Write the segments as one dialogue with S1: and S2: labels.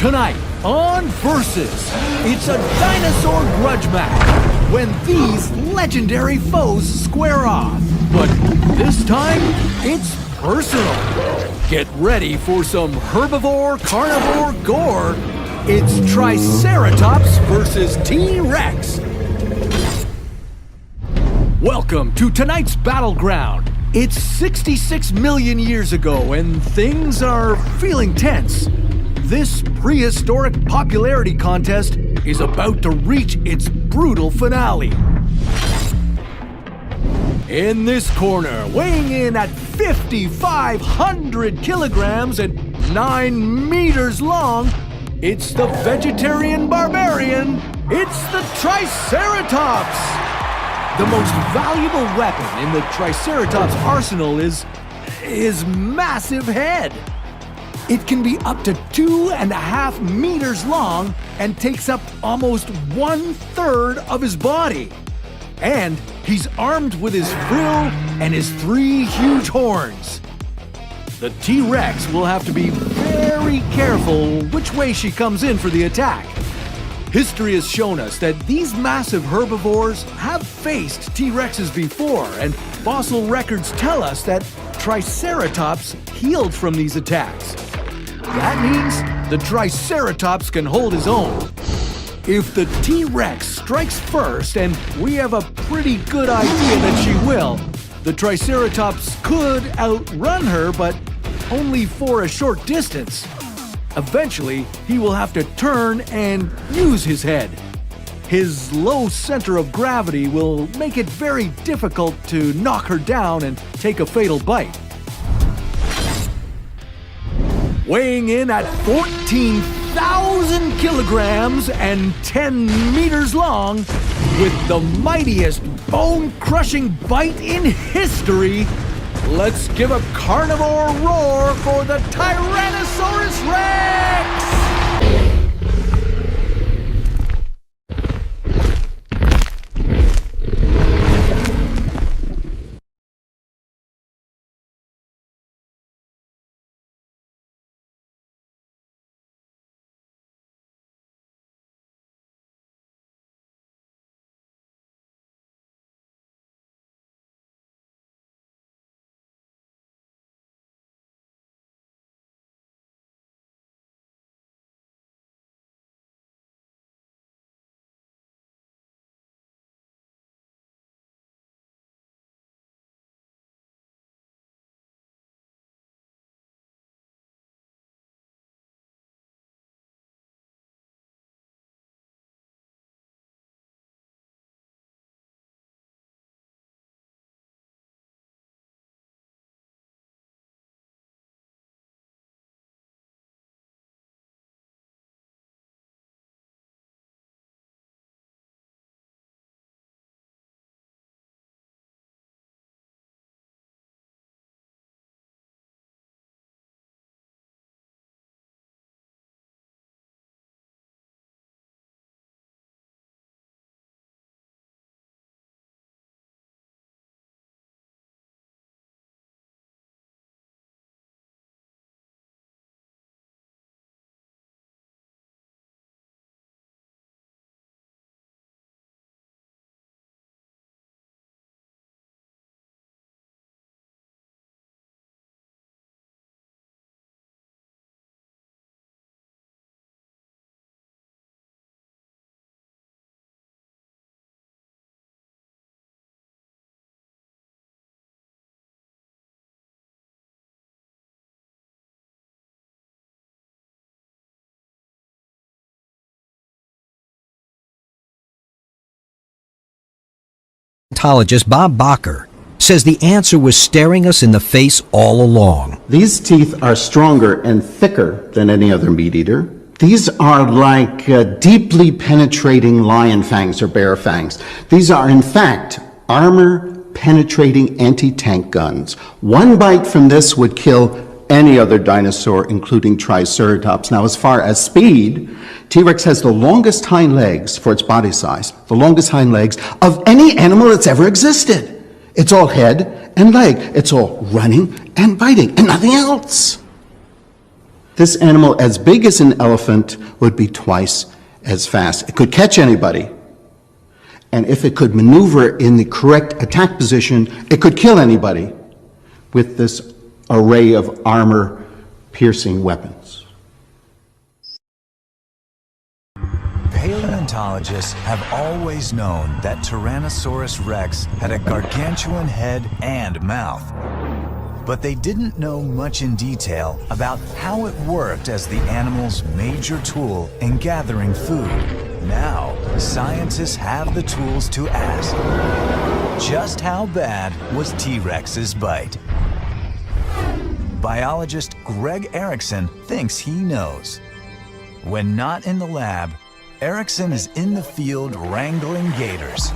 S1: Tonight on Versus, it's a dinosaur grudge match when these legendary foes square off. But this time, it's personal. Get ready for some herbivore, carnivore gore. It's Triceratops versus T-Rex. Welcome to tonight's battleground. It's 66 million years ago and things are feeling tense. This prehistoric popularity contest is about to reach its brutal finale. In this corner, weighing in at 5,500 kilograms and 9 meters long, it's the vegetarian barbarian, it's the Triceratops! The most valuable weapon in the Triceratops arsenal is his massive head. It can be up to 2.5 meters long and takes up almost 1/3 of his body. And he's armed with his frill and his 3 huge horns. The T-Rex will have to be very careful which way she comes in for the attack. History has shown us that these massive herbivores have faced T-Rexes before, and fossil records tell us that Triceratops healed from these attacks. That means the Triceratops can hold his own. If the T-Rex strikes first, and we have a pretty good idea that she will, the Triceratops could outrun her, but only for a short distance. Eventually, he will have to turn and use his head. His low center of gravity will make it very difficult to knock her down and take a fatal bite. Weighing in at 14,000 kilograms and 10 meters long, with the mightiest bone-crushing bite in history, let's give a carnivore roar for the Tyrannosaurus Rex!
S2: Paleontologist Bob Bacher says the answer was staring us in the face all along.
S3: These teeth are stronger and thicker than any other meat eater. These are like deeply penetrating lion fangs or bear fangs. These are, in fact, armor-penetrating anti-tank guns. One bite from this would kill any other dinosaur, including Triceratops. Now, as far as speed, T-Rex has the longest hind legs for its body size, the longest hind legs of any animal that's ever existed. It's all head and leg. It's all running and biting and nothing else. This animal, as big as an elephant, would be twice as fast. It could catch anybody. And if it could maneuver in the correct attack position, it could kill anybody with this array of armor-piercing weapons.
S4: Paleontologists have always known that Tyrannosaurus rex had a gargantuan head and mouth. But they didn't know much in detail about how it worked as the animal's major tool in gathering food. Now, scientists have the tools to ask, just how bad was T-Rex's bite? Biologist Greg Erickson thinks he knows. When not in the lab, Erickson is in the field wrangling gators.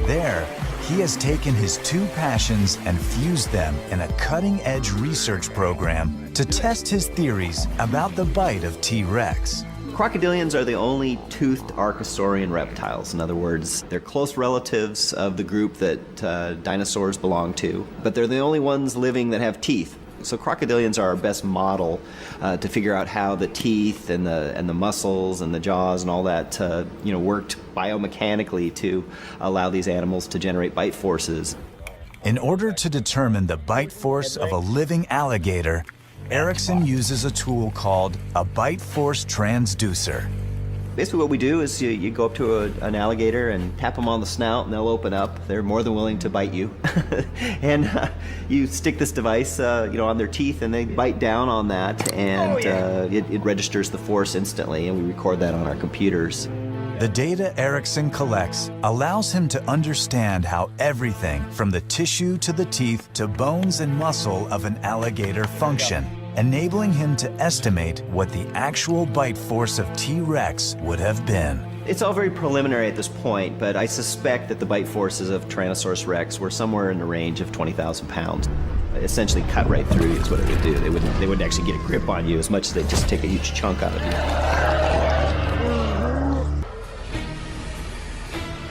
S4: There, he has taken his two passions and fused them in a cutting-edge research program to test his theories about the bite of T-Rex.
S5: Crocodilians are the only toothed archosaurian reptiles. In other words, they're close relatives of the group that dinosaurs belong to, but they're the only ones living that have teeth. So crocodilians are our best model to figure out how the teeth and the muscles and the jaws and all that worked biomechanically to allow these animals to generate bite forces.
S4: In order to determine the bite force of a living alligator, Erickson uses a tool called a bite force transducer.
S5: Basically what we do is you go up to an alligator and tap them on the snout and they'll open up. They're more than willing to bite you. And you stick this device on their teeth and they bite down on that and it registers the force instantly and we record that on our computers.
S4: The data Erickson collects allows him to understand how everything from the tissue to the teeth to bones and muscle of an alligator function, enabling him to estimate what the actual bite force of T-Rex would have been.
S5: It's all very preliminary at this point, but I suspect that the bite forces of Tyrannosaurus rex were somewhere in the range of 20,000 pounds. Essentially cut right through you is what it would do. They wouldn't actually get a grip on you as much as they'd just take a huge chunk out of you.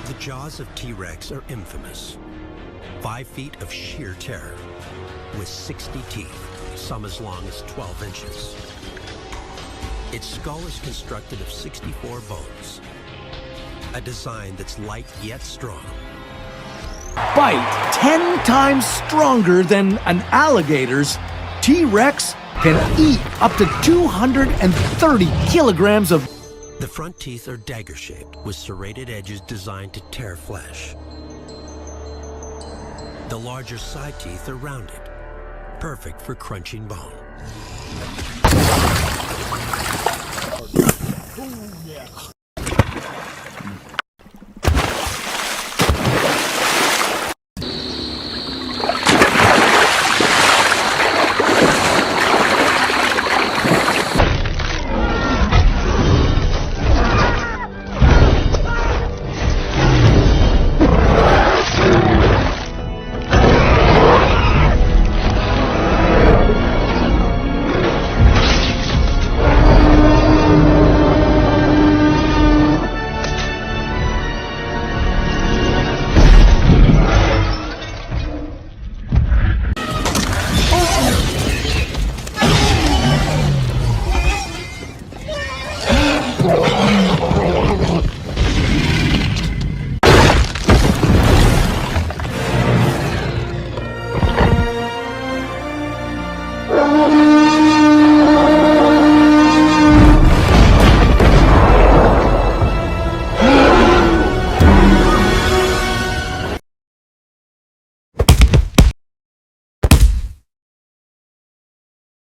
S6: The jaws of T-Rex are infamous. 5 feet of sheer terror, with 60 teeth, some as long as 12 inches. Its skull is constructed of 64 bones, a design that's light yet strong.
S1: Bite 10 times stronger than an alligator's, T-Rex can eat up to 230 kilograms of.
S6: The front teeth are dagger-shaped with serrated edges designed to tear flesh. The larger side teeth are rounded, perfect for crunching bone.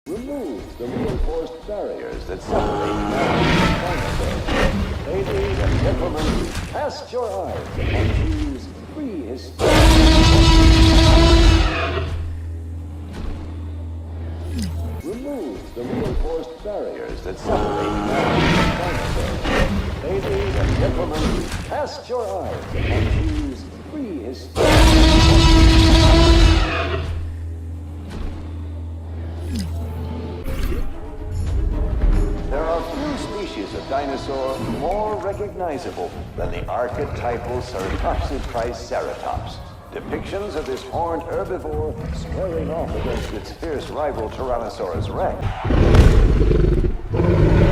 S7: Remove the reinforced barriers that separate man and dinosaur. Ladies and gentlemen, cast your eyes upon these prehistoric. Remove the reinforced barriers that separate man and dinosaur. Ladies and gentlemen, cast your eyes upon these prehistoric. There are few species of dinosaur more recognizable than the archetypal sauropsid Triceratops. Depictions of this horned herbivore squaring off against its fierce rival Tyrannosaurus Rex.